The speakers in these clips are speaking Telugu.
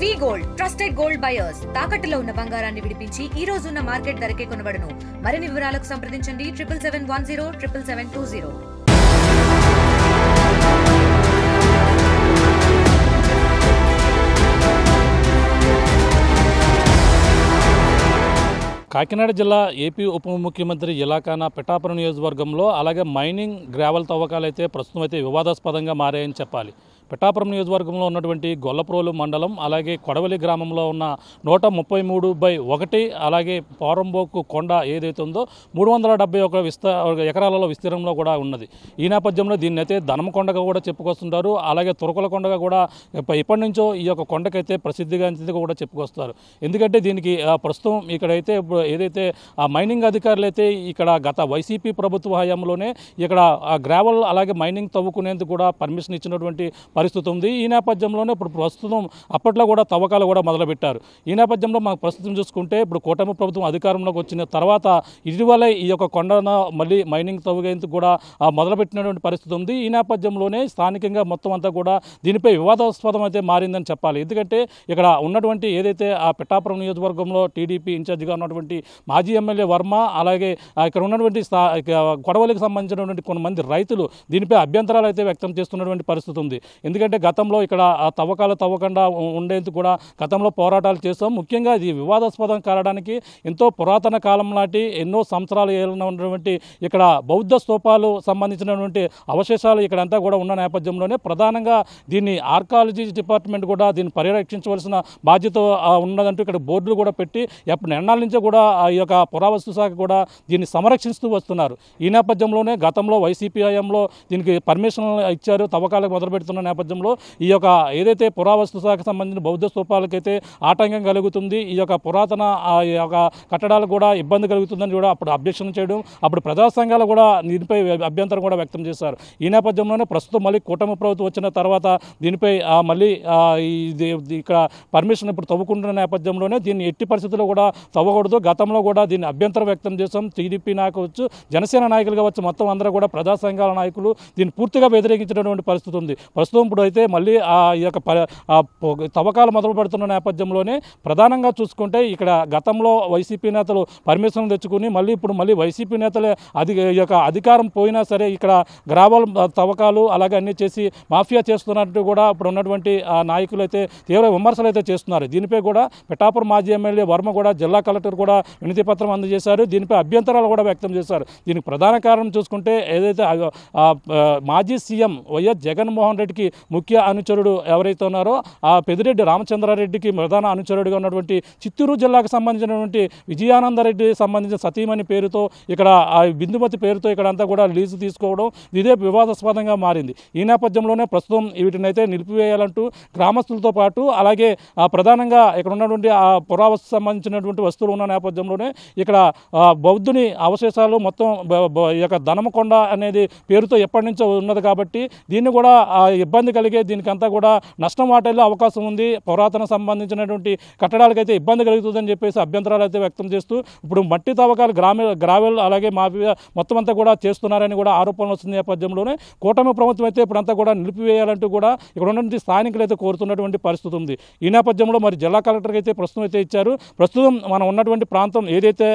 వి గోల్డ్ ట్రస్టెడ్ గోల్డ్ బయర్స్ తాకట్టులో ఉన్న బంగారాన్ని విడిపించి ఈ రోజు ఉన్న మార్కెట్ ధరకే కొనబడును. మరిన్ని వివరాలకు సంప్రదించండి 7771077720. కాకినాడ జిల్లా ఏపీ ఉప ముఖ్యమంత్రి ఇలాకాన పిఠాపురం నియోజకవర్గంలో అలాగే మైనింగ్ గ్రావెల్ తవ్వకాలైతే ప్రస్తుతం అయితే వివాదాస్పదంగా మారాయని చెప్పాలి. పిఠాపురం నియోజకవర్గంలో ఉన్నటువంటి గొల్లప్రోలు మండలం అలాగే కొడవలి గ్రామంలో ఉన్న 133/1 అలాగే పోరంబోకు కొండ ఏదైతే ఉందో 371 ఎకరాలలో విస్తీర్ణంలో కూడా ఉన్నది. ఈ నేపథ్యంలో దీన్ని అయితే ధనమకొండగా కూడా చెప్పుకొస్తుంటారు. అలాగే తురకల కొండగా కూడా ఎప్పటి నుంచో ఈ యొక్క కొండకైతే ప్రసిద్ధిగాంచింది కూడా చెప్పుకొస్తారు. ఎందుకంటే దీనికి ప్రస్తుతం ఇక్కడైతే ఏదైతే ఆ మైనింగ్ అధికారులు అయితే ఇక్కడ గత వైసీపీ ప్రభుత్వ హయాంలోనే ఇక్కడ గ్రావెల్ అలాగే మైనింగ్ తవ్వుకునేందుకు కూడా పర్మిషన్ ఇచ్చినటువంటి పరిస్థితి ఉంది. ఈ నేపథ్యంలోనే ఇప్పుడు ప్రస్తుతం అప్పట్లో కూడా తవ్వకాలు కూడా మొదలుపెట్టారు. ఈ నేపథ్యంలో మనకు ప్రస్తుతం చూసుకుంటే ఇప్పుడు కూటమి ప్రభుత్వం అధికారంలోకి వచ్చిన తర్వాత ఇటీవలే ఈ యొక్క కొండను మళ్ళీ మైనింగ్ తవ్వేందుకు కూడా మొదలుపెట్టినటువంటి పరిస్థితి ఉంది. ఈ నేపథ్యంలోనే స్థానికంగా మొత్తం అంతా కూడా దీనిపై వివాదాస్పదం అయితే మారిందని చెప్పాలి. ఎందుకంటే ఇక్కడ ఉన్నటువంటి ఏదైతే ఆ పిఠాపురం నియోజకవర్గంలో టీడీపీ ఇన్ఛార్జిగా ఉన్నటువంటి మాజీ ఎమ్మెల్యే వర్మ అలాగే ఇక్కడ ఉన్నటువంటి కొడవలికి సంబంధించినటువంటి కొంతమంది రైతులు దీనిపై అభ్యంతరాలు అయితే వ్యక్తం చేస్తున్నటువంటి పరిస్థితి ఉంది. ఎందుకంటే గతంలో ఇక్కడ ఆ తవ్వకాలు తవ్వకుండా ఉండేందుకు కూడా గతంలో పోరాటాలు చేస్తాం. ముఖ్యంగా ఇది వివాదాస్పదం కావడానికి ఎంతో పురాతన కాలం నాటి ఎన్నో సంవత్సరాలు ఉన్నటువంటి ఇక్కడ బౌద్ధ స్తూపాలు సంబంధించినటువంటి అవశేషాలు ఇక్కడంతా కూడా ఉన్న నేపథ్యంలోనే ప్రధానంగా దీన్ని ఆర్కాలజీ డిపార్ట్మెంట్ కూడా దీన్ని పరిరక్షించవలసిన బాధ్యత ఉన్నదంటూ ఇక్కడ బోర్డులు కూడా పెట్టి ఎన్నాళ్ళ నుంచో కూడా ఈ యొక్క పురావస్తు శాఖ కూడా దీన్ని సంరక్షిస్తూ వస్తున్నారు. ఈ నేపథ్యంలోనే గతంలో వైసీపీ హయాంలో దీనికి పర్మిషన్ ఇచ్చారు. తవ్వకాలకు మొదలుపెడుతున్న నేపథ్యంలో ఈ యొక్క ఏదైతే పురావస్తు శాఖకు సంబంధించిన బౌద్ధ స్తూపాలకైతే ఆటంకం కలుగుతుంది, ఈ యొక్క పురాతన ఈ యొక్క కట్టడాలకు కూడా ఇబ్బంది కలుగుతుందని కూడా అప్పుడు అబ్జెక్షన్ చేయడం, అప్పుడు ప్రజా సంఘాలు కూడా దీనిపై అభ్యంతరం కూడా వ్యక్తం చేశారు. ఈ నేపథ్యంలోనే ప్రస్తుతం మళ్ళీ కూటమి ప్రభుత్వం వచ్చిన తర్వాత దీనిపై మళ్ళీ ఇక్కడ పర్మిషన్ ఇప్పుడు తవ్వుకుంటున్న నేపథ్యంలోనే దీన్ని ఎట్టి పరిస్థితుల్లో కూడా తవ్వకూడదు. గతంలో కూడా దీన్ని అభ్యంతరం వ్యక్తం చేస్తాం. టీడీపీ నాయకులు కావచ్చు, జనసేన నాయకులు కావచ్చు, మొత్తం అందరూ కూడా ప్రజా సంఘాల నాయకులు దీన్ని పూర్తిగా వ్యతిరేకించినటువంటి పరిస్థితి ఉంది. ప్రస్తుతం ఇప్పుడు అయితే మళ్ళీ ఈ యొక్క తవ్వకాలు మొదలు పెడుతున్న నేపథ్యంలోనే ప్రధానంగా చూసుకుంటే ఇక్కడ గతంలో వైసీపీ నేతలు పర్మిషన్ తెచ్చుకుని మళ్ళీ వైసీపీ నేతలే ఈ యొక్క అధికారం పోయినా సరే ఇక్కడ గ్రావెల్ తవ్వకాలు అలాగే అన్నీ చేసి మాఫియా చేస్తున్నట్టు కూడా ఇప్పుడు ఉన్నటువంటి నాయకులు అయితే తీవ్ర విమర్శలు అయితే చేస్తున్నారు. దీనిపై కూడా పిఠాపురం మాజీ ఎమ్మెల్యే వర్మ కూడా జిల్లా కలెక్టర్ కూడా వినతి పత్రం అందజేశారు. దీనిపై అభ్యంతరాలు కూడా వ్యక్తం చేశారు. దీనికి ప్రధాన కారణం చూసుకుంటే ఏదైతే మాజీ సీఎం వైఎస్ జగన్మోహన్ రెడ్డికి ముఖ్య అనుచరుడు ఎవరైతే ఉన్నారో ఆ పెద్దిరెడ్డి రామచంద్రారెడ్డికి ప్రధాన అనుచరుడిగా ఉన్నటువంటి చిత్తూరు జిల్లాకు సంబంధించినటువంటి విజయానందరెడ్డి సంబంధించిన సతీమణి పేరుతో ఇక్కడ బిందుమతి పేరుతో ఇక్కడంతా కూడా లీజు తీసుకోవడం ఇదే వివాదాస్పదంగా మారింది. ఈ నేపథ్యంలోనే ప్రస్తుతం వీటినైతే నిలిపివేయాలంటూ గ్రామస్తులతో పాటు అలాగే ప్రధానంగా ఇక్కడ ఉన్నటువంటి ఆ పురావస్తు సంబంధించినటువంటి వస్తువులు ఉన్న నేపథ్యంలోనే ఇక్కడ బౌద్ధుని అవశేషాలు మొత్తం ఈ యొక్క ధనమకొండ అనేది పేరుతో ఎప్పటి నుంచో ఉన్నది కాబట్టి దీన్ని కూడా ఇబ్బంది కలిగే దీనికంతా కూడా నష్టం వాటిల్లే అవకాశం ఉంది. పురాతన సంబంధించినటువంటి కట్టడాలకైతే ఇబ్బంది కలుగుతుందని చెప్పేసి అభ్యంతరాలు అయితే వ్యక్తం చేస్తూ ఇప్పుడు మట్టి తవ్వకాలు గ్రావెల్ అలాగే మాఫియా మొత్తం అంతా కూడా చేస్తున్నారని కూడా ఆరోపణలు వస్తున్న నేపథ్యంలోనే కూటమి ప్రభుత్వం అయితే ఇప్పుడంతా కూడా నిలిపివేయాలంటూ కూడా ఇక్కడ ఉన్నటువంటి స్థానికులు అయితే కోరుతున్నటువంటి పరిస్థితి ఉంది. ఈ నేపథ్యంలో మరి జిల్లా కలెక్టర్కి అయితే ప్రస్తుతం అయితే ఇచ్చారు. ప్రస్తుతం మనం ఉన్నటువంటి ప్రాంతం ఏదైతే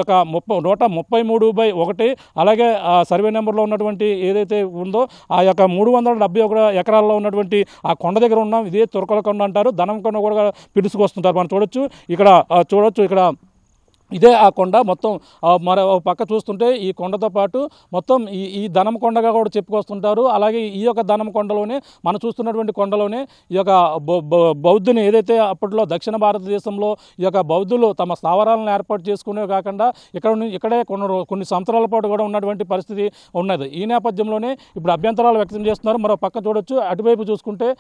ఒక 133/1 అలాగే సర్వే నెంబర్లో ఉన్నటువంటి ఏదైతే ఉందో ఆ యొక్క 371 ఎకరాల్లో ఉన్నటువంటి ఆ కొండ దగ్గర ఉన్నాం. ఇదే తురకల కొండ అంటారు, ధనం కొండ కూడా పిలుచుకొస్తుంటారు. మనం చూడొచ్చు ఇక్కడ ఇదే ఆ కొండ మొత్తం మరో పక్క చూస్తుంటే ఈ కొండతో పాటు మొత్తం ఈ ధనం కొండగా కూడా చెప్పుకొస్తుంటారు. అలాగే ఈ యొక్క ధనం కొండలోనే మనం చూస్తున్నటువంటి కొండలోనే ఈ యొక్క బౌద్ధుని ఏదైతే అప్పట్లో దక్షిణ భారతదేశంలో ఈ యొక్క బౌద్ధులు తమ స్థావరాలను ఏర్పాటు చేసుకునే కాకుండా ఇక్కడే కొన్ని సంవత్సరాల పాటు కూడా ఉన్నటువంటి పరిస్థితి ఉన్నది. ఈ నేపథ్యంలోనే ఇప్పుడు అభ్యంతరాలు వ్యక్తం చేస్తున్నారు. మరో పక్క చూడొచ్చు, అటువైపు చూసుకుంటే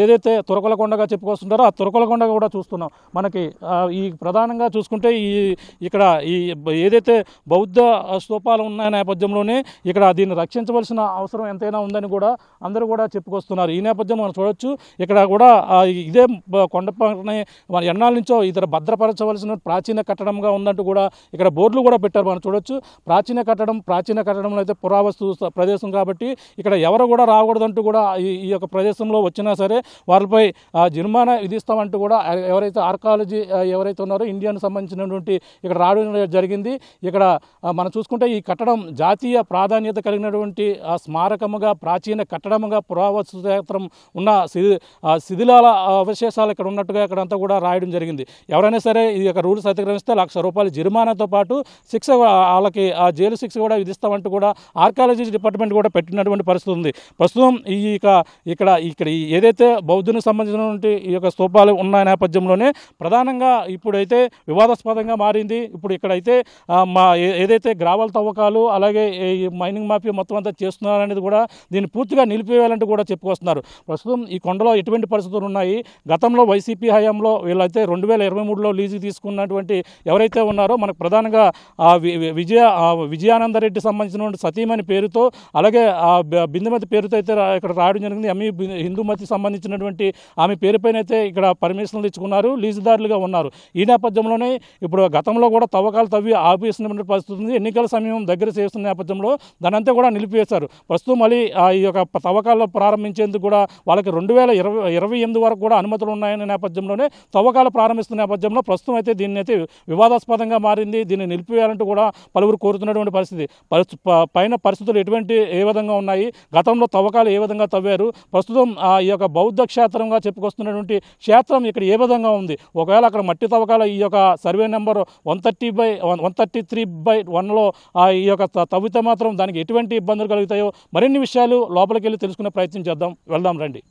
ఏదైతే తురకల కొండగా చెప్పుకొస్తుంటారో ఆ తురకల కొండగా కూడా చూస్తున్నాం. మనకి ఈ ప్రధానంగా చూసుకుంటే ఇక్కడ ఈ ఏదైతే బౌద్ధ స్తూపాలు ఉన్న నేపథ్యంలోనే ఇక్కడ దీన్ని రక్షించవలసిన అవసరం ఎంతైనా ఉందని కూడా అందరూ కూడా చెప్పుకొస్తున్నారు. ఈ నేపథ్యంలో మనం చూడొచ్చు ఇక్కడ కూడా ఇదే కొండపైనే ఎన్నాళ్ళ నుంచో ఇతర భద్రపరచవలసిన ప్రాచీన కట్టడంగా ఉందంటూ కూడా ఇక్కడ బోర్డులు కూడా పెట్టారు. మనం చూడొచ్చు ప్రాచీన కట్టడంలో అయితే పురావస్తు ప్రదేశం కాబట్టి ఇక్కడ ఎవరు కూడా రాకూడదంటూ కూడా ఈ యొక్క ప్రదేశంలో వచ్చినా సరే వాళ్ళపై జరిమానా విధిస్తామంటూ కూడా ఎవరైతే ఆర్కాలజీ ఎవరైతే ఉన్నారో ఇండియాకు సంబంధించినటువంటి ఇక్కడ రావడం జరిగింది. ఇక్కడ మనం చూసుకుంటే ఈ కట్టడం జాతీయ ప్రాధాన్యత కలిగినటువంటి స్మారకముగా ప్రాచీన కట్టడముగా పురావస్తు క్షేత్రం ఉన్న శిథిలాల అవశేషాలు ఇక్కడ ఉన్నట్టుగా ఇక్కడంతా కూడా రాయడం జరిగింది. ఎవరైనా సరే ఈ యొక్క రూల్స్ అతిక్రమిస్తే ₹1,00,000 జరిమానాతో పాటు శిక్ష వాళ్ళకి జైలు శిక్ష కూడా విధిస్తామంటూ కూడా ఆర్కాలజీ డిపార్ట్మెంట్ కూడా పెట్టినటువంటి పరిస్థితి ఉంది. ప్రస్తుతం ఇక్కడ ఏదైతే బౌద్ధునికి సంబంధించినటువంటి ఈ యొక్క స్తూపాలు ఉన్న నేపథ్యంలోనే ప్రధానంగా ఇప్పుడైతే వివాదాస్పదంగా మారింది. ఇప్పుడు ఇక్కడైతే ఏదైతే గ్రావెల్ తవ్వకాలు అలాగే ఈ మైనింగ్ మాఫియా మొత్తం అంతా చేస్తున్నారనేది కూడా దీన్ని పూర్తిగా నిలిపివేయాలంటూ కూడా చెప్పుకొస్తున్నారు. ప్రస్తుతం ఈ కొండలో ఎటువంటి పరిస్థితులు ఉన్నాయి, గతంలో వైసీపీ హయాంలో వీళ్ళైతే 2023లో లీజు తీసుకున్నటువంటి ఎవరైతే ఉన్నారో మనకు ప్రధానంగా విజయానందరెడ్డి సంబంధించినటువంటి సతీమణి పేరుతో అలాగే బిందుమతి పేరుతో అయితే ఇక్కడ రాయడం జరిగింది. హిందూమతి సంబంధించినటువంటి ఆమె పేరుపైన అయితే ఇక్కడ పర్మిషన్లు ఇచ్చుకున్నారు, లీజుదారులుగా ఉన్నారు. ఈ నేపథ్యంలోనే ఇప్పుడు గతంలో కూడా తవ్వకాలు తవ్వి ఆపేసినటువంటి పరిస్థితి ఉంది. ఎన్నికల సమయం దగ్గర చేస్తున్న నేపథ్యంలో దానంతా కూడా నిలిపివేశారు. ప్రస్తుతం మళ్ళీ ఈ యొక్క తవ్వకాలు ప్రారంభించేందుకు కూడా వాళ్ళకి 2028 వరకు కూడా అనుమతులు ఉన్నాయనే నేపథ్యంలోనే తవ్వకాలు ప్రారంభిస్తున్న నేపథ్యంలో ప్రస్తుతం అయితే దీన్ని అయితే వివాదాస్పదంగా మారింది. దీన్ని నిలిపివేయాలంటూ కూడా పలువురు కోరుతున్నటువంటి పరిస్థితి. పైన పరిస్థితులు ఏ విధంగా ఉన్నాయి, గతంలో తవ్వకాలు ఏ విధంగా తవ్వారు, ప్రస్తుతం ఈ యొక్క బౌద్ధ క్షేత్రంగా చెప్పుకొస్తున్నటువంటి క్షేత్రం ఇక్కడ ఏ విధంగా ఉంది, ఒకవేళ అక్కడ మట్టి తవ్వకాల ఈ యొక్క సర్వే నెంబర్ 133/1లో ఈ యొక్క తవ్వితే మాత్రం దానికి ఎటువంటి ఇబ్బందులు కలుగుతాయో మరిన్ని విషయాలు లోపలికి వెళ్ళి తెలుసుకునే ప్రయత్నం చేద్దాం. వెళ్దాం రండి.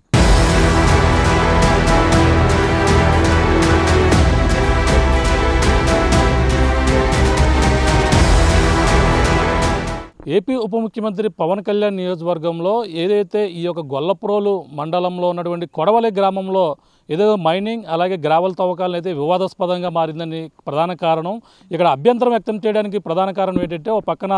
ఏపీ ఉప ముఖ్యమంత్రి పవన్ కళ్యాణ్ నియోజకవర్గంలో ఏదైతే ఈ యొక్క గొల్లప్రోలు మండలంలో ఉన్నటువంటి కొడవలి గ్రామంలో ఏదో మైనింగ్ అలాగే గ్రావెల్ తవ్వకాలను అయితే వివాదాస్పదంగా మారిందని ప్రధాన కారణం. ఇక్కడ అభ్యంతరం వ్యక్తం చేయడానికి ప్రధాన కారణం ఏంటంటే ఒక పక్కన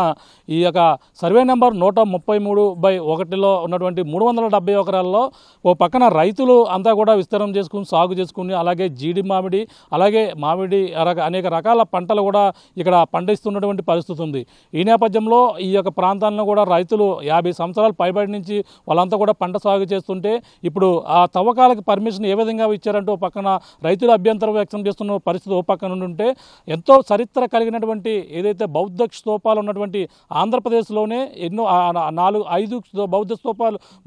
ఈ యొక్క సర్వే నెంబర్ 133/1లో ఉన్నటువంటి 370 ఎకరాల్లో ఓ పక్కన రైతులు అంతా కూడా విస్తీర్ణం చేసుకుని సాగు చేసుకుని అలాగే జీడి మామిడి అలాగే మామిడి అనేక రకాల పంటలు కూడా ఇక్కడ పండిస్తున్నటువంటి పరిస్థితి ఉంది. ఈ నేపథ్యంలో ఈ యొక్క ప్రాంతాలను కూడా రైతులు 50 సంవత్సరాలు పైబడి నుంచి వాళ్ళంతా కూడా పంట సాగు చేస్తుంటే ఇప్పుడు ఆ తవ్వకాలకు పర్మిషన్ ఏ విధంగా ఇచ్చారంటూ ఒక పక్కన రైతులు అభ్యంతరం వ్యక్తం చేస్తున్న పరిస్థితి ఓ పక్కన ఉంటే ఎంతో చరిత్ర కలిగినటువంటి ఏదైతే బౌద్ధ స్తూపాలు ఉన్నటువంటి ఆంధ్రప్రదేశ్లోనే ఎన్నో 5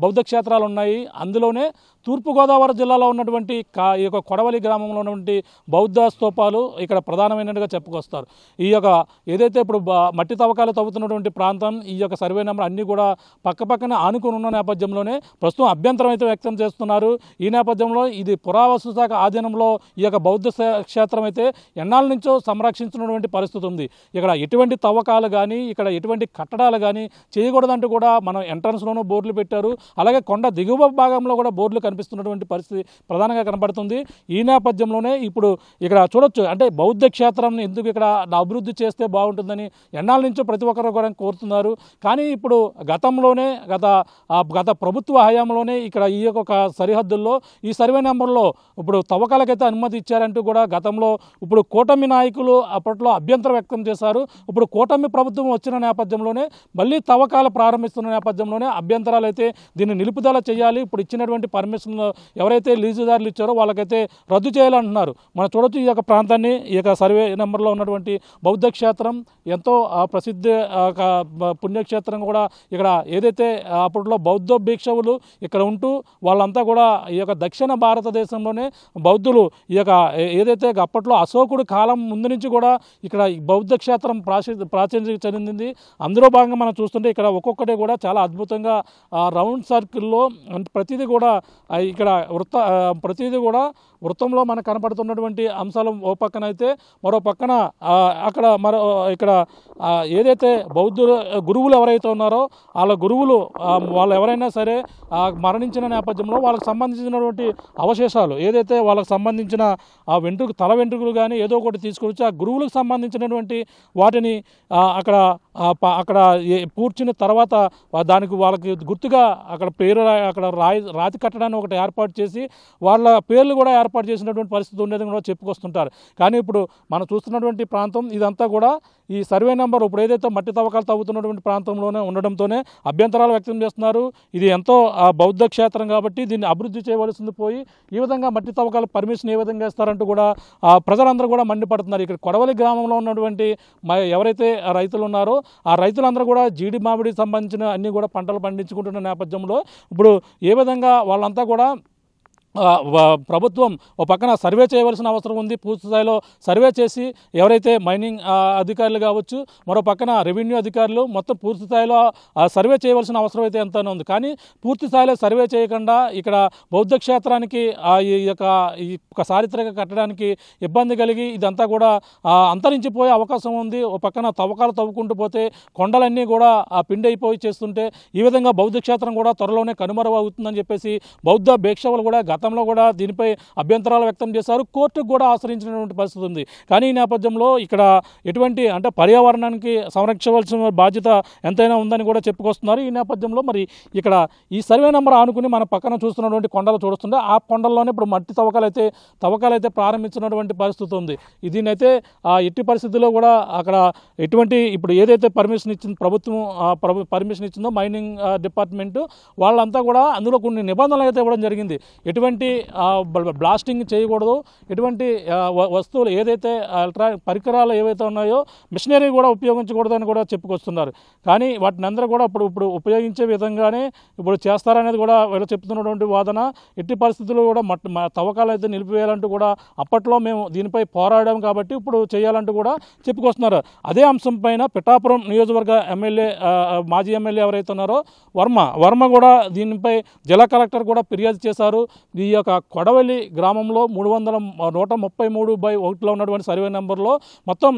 బౌద్ధ క్షేత్రాలు ఉన్నాయి. అందులోనే తూర్పుగోదావరి జిల్లాలో ఉన్నటువంటి ఈ యొక్క కొడవలి గ్రామంలో ఉన్నటువంటి బౌద్ధ స్తూపాలు ఇక్కడ ప్రధానమైనట్టుగా చెప్పుకొస్తారు. ఈ యొక్క ఏదైతే ఇప్పుడు మట్టి తవ్వకాలు తవ్వుతున్నటువంటి ప్రాంతం ఈ యొక్క సర్వే నెంబర్ అన్నీ కూడా పక్కపక్కనే ఆనుకుని ఉన్న నేపథ్యంలోనే ప్రస్తుతం అభ్యంతరం అయితే వ్యక్తం చేస్తున్నారు. ఈ నేపథ్యంలో ఇది పురావస్తు శాఖ ఆధీనంలో ఈ యొక్క బౌద్ధ క్షేత్రం అయితే ఎన్నాళ్ళ నుంచో సంరక్షించున్నటువంటి పరిస్థితి ఉంది. ఇక్కడ ఎటువంటి తవ్వకాలు కానీ ఇక్కడ ఎటువంటి కట్టడాలు కానీ చేయకూడదంటూ కూడా మనం ఎంట్రన్స్లోనూ బోర్డులు పెట్టారు. అలాగే కొండ దిగువ భాగంలో కూడా బోర్డులు కనిపిస్తున్నటువంటి పరిస్థితి ప్రధానంగా కనబడుతుంది. ఈ నేపథ్యంలోనే ఇప్పుడు ఇక్కడ చూడొచ్చు అంటే బౌద్ధ క్షేత్రాన్ని ఎందుకు ఇక్కడ అభివృద్ధి చేస్తే బాగుంటుందని ఎన్నాళ్ళ నుంచో ప్రతి ఒక్కరు కూడా కోరుతున్నారు. కానీ ఇప్పుడు గతంలోనే గత ప్రభుత్వ హయాంలోనే ఇక్కడ ఈ యొక్క సరిహద్దుల్లో ఈ సర్వే నెంబర్లో ఇప్పుడు తవ్వకాలకైతే అనుమతి ఇచ్చారంటూ కూడా గతంలో ఇప్పుడు కూటమి నాయకులు అప్పట్లో అభ్యంతరం వ్యక్తం చేశారు. ఇప్పుడు కూటమి ప్రభుత్వం వచ్చిన నేపథ్యంలోనే మళ్ళీ తవ్వకాలు ప్రారంభిస్తున్న నేపథ్యంలోనే అభ్యంతరాలు అయితే దీన్ని నిలుపుదల చేయాలి, ఇప్పుడు ఇచ్చినటువంటి పర్మిషన్ ఎవరైతే లీజుదారులు ఇచ్చారో వాళ్ళకైతే రద్దు చేయాలంటున్నారు. మనం చూడొచ్చు ఈ యొక్క ప్రాంతాన్ని ఈ యొక్క సర్వే నెంబర్లో ఉన్నటువంటి బౌద్ధ క్షేత్రం ఎంతో ప్రసిద్ధి పుణ్యక్షేత్రం కూడా ఇక్కడ ఏదైతే అప్పట్లో బౌద్ధ భిక్షువులు ఇక్కడ ఉంటూ వాళ్ళంతా కూడా ఈ యొక్క దక్షిణ భారతదేశంలోనే బౌద్ధులు ఈ యొక్క ఏదైతే అప్పట్లో అశోకుడు కాలం ముందు నుంచి కూడా ఇక్కడ బౌద్ధ క్షేత్రం ప్రాచుర్యం చెందింది. అందులో భాగంగా మనం చూస్తుంటే ఇక్కడ ఒక్కొక్కటి కూడా చాలా అద్భుతంగా రౌండ్ సర్కిల్లో ప్రతిదీ కూడా ఇక్కడ ప్రతిదీ కూడా వృత్తంలో మనకు కనపడుతున్నటువంటి అంశాలు ఓ పక్కన అయితే మరో పక్కన అక్కడ ఇక్కడ ఏదైతే బౌద్ధ గురువులు ఎవరైతే ఉన్నారో వాళ్ళ గురువులు వాళ్ళు ఎవరైనా సరే మరణించిన నేపథ్యంలో వాళ్ళకి సంబంధించినటువంటి అవశేషాలు ఏదైతే వాళ్ళకి సంబంధించిన తల వెంట్రుకలు కానీ ఏదో ఒకటి తీసుకొచ్చి ఆ గురువులకు సంబంధించినటువంటి వాటిని అక్కడ పూడ్చిన తర్వాత దానికి వాళ్ళకి గుర్తుగా అక్కడ పేరు అక్కడ రాతి కట్టడాన్ని ఒకటి ఏర్పాటు చేసి వాళ్ళ పేర్లు కూడా ఏర్పాటు చేసినటువంటి పరిస్థితి ఉండేది కూడా చెప్పుకొస్తుంటారు. కానీ ఇప్పుడు మనం చూస్తున్నటువంటి ప్రాంతం ఇదంతా కూడా ఈ సర్వే నెంబర్ ఇప్పుడు ఏదైతే మట్టి తవ్వకాలు తవ్వుతున్నటువంటి ప్రాంతంలోనే ఉండడంతోనే అభ్యంతరాలు వ్యక్తం చేస్తున్నారు. ఇది ఎంతో బౌద్ధ క్షేత్రం కాబట్టి దీన్ని అభివృద్ధి చేయవలసింది పోయి ఈ విధంగా మట్టి తవ్వకాలు పర్మిషన్ ఏ విధంగా ఇస్తారంటూ కూడా ప్రజలందరూ కూడా మండిపడుతున్నారు. ఇక్కడ కొడవలి గ్రామంలో ఉన్నటువంటి ఎవరైతే రైతులు ఉన్నారో ఆ రైతులందరూ కూడా జీడి మామిడికి సంబంధించిన అన్ని కూడా పంటలు పండించుకుంటున్న నేపథ్యంలో ఇప్పుడు ఏ విధంగా వాళ్ళంతా కూడా ప్రభుత్వం ఒక పక్కన సర్వే చేయవలసిన అవసరం ఉంది. పూర్తి స్థాయిలో సర్వే చేసి ఎవరైతే మైనింగ్ అధికారులు కావచ్చు మరో పక్కన రెవెన్యూ అధికారులు మొత్తం పూర్తి స్థాయిలో సర్వే చేయవలసిన అవసరం అయితే ఎంతనే ఉంది. కానీ పూర్తి స్థాయిలో సర్వే చేయకుండా ఇక్కడ బౌద్ధ క్షేత్రానికి ఈ యొక్క చారిత్రక కట్టడానికి ఇబ్బంది కలిగి ఇదంతా కూడా అంతరించిపోయే అవకాశం ఉంది. ఒక పక్కన తవ్వకాలు తవ్వుకుంటూ పోతే కొండలన్నీ కూడా పిండి అయిపోయి చేస్తుంటే ఈ విధంగా బౌద్ధ క్షేత్రం కూడా త్వరలోనే కనుమరుగవుతుందని చెప్పేసి బౌద్ధ భిక్షువులు కూడా గతంలో కూడా దీనిపై అభ్యంతరాలు వ్యక్తం చేశారు. కోర్టుకు కూడా ఆశ్రయించినటువంటి పరిస్థితి ఉంది. కానీ ఈ నేపథ్యంలో ఇక్కడ ఎటువంటి అంటే పర్యావరణానికి సంరక్షించవలసిన బాధ్యత ఎంతైనా ఉందని కూడా చెప్పుకొస్తున్నారు. ఈ నేపథ్యంలో మరి ఇక్కడ ఈ సర్వే నెంబర్ ఆనుకుని మన పక్కన చూస్తున్నటువంటి కొండలు చూస్తుంటే ఆ కొండల్లోనే ఇప్పుడు మట్టి తవ్వకాలైతే ప్రారంభించినటువంటి పరిస్థితి ఉంది. దీనైతే ఎట్టి పరిస్థితుల్లో కూడా అక్కడ ఎటువంటి ఇప్పుడు ఏదైతే పర్మిషన్ ఇచ్చింది ప్రభుత్వం పర్మిషన్ ఇచ్చిందో మైనింగ్ డిపార్ట్మెంటు వాళ్ళంతా కూడా అందులో కొన్ని నిబంధనలు అయితే ఇవ్వడం జరిగింది. ఎటువంటి బ్లాస్టింగ్ చేయకూడదు, ఎటువంటి వస్తువులు ఏదైతే ఎలక్ట్రానిక్ పరికరాలు ఏవైతే ఉన్నాయో మిషనరీ కూడా ఉపయోగించకూడదని కూడా చెప్పుకొస్తున్నారు. కానీ వాటిని అందరూ కూడా ఇప్పుడు ఉపయోగించే విధంగానే ఇప్పుడు చేస్తారనేది కూడా వీళ్ళు చెప్తున్నటువంటి వాదన. ఎట్టి పరిస్థితుల్లో కూడా తవ్వకాలు అయితే నిలిపివేయాలంటూ కూడా అప్పట్లో మేము దీనిపై పోరాడాం కాబట్టి ఇప్పుడు చేయాలంటూ కూడా చెప్పుకొస్తున్నారు. అదే అంశం పైన పిఠాపురం నియోజకవర్గ ఎమ్మెల్యే మాజీ ఎమ్మెల్యే ఎవరైతే ఉన్నారో వర్మ కూడా దీనిపై జిల్లా కలెక్టర్ కూడా ఫిర్యాదు చేశారు. ఈ యొక్క కొడవలి గ్రామంలో 133/1లో ఉన్నటువంటి సర్వే నెంబర్లో మొత్తం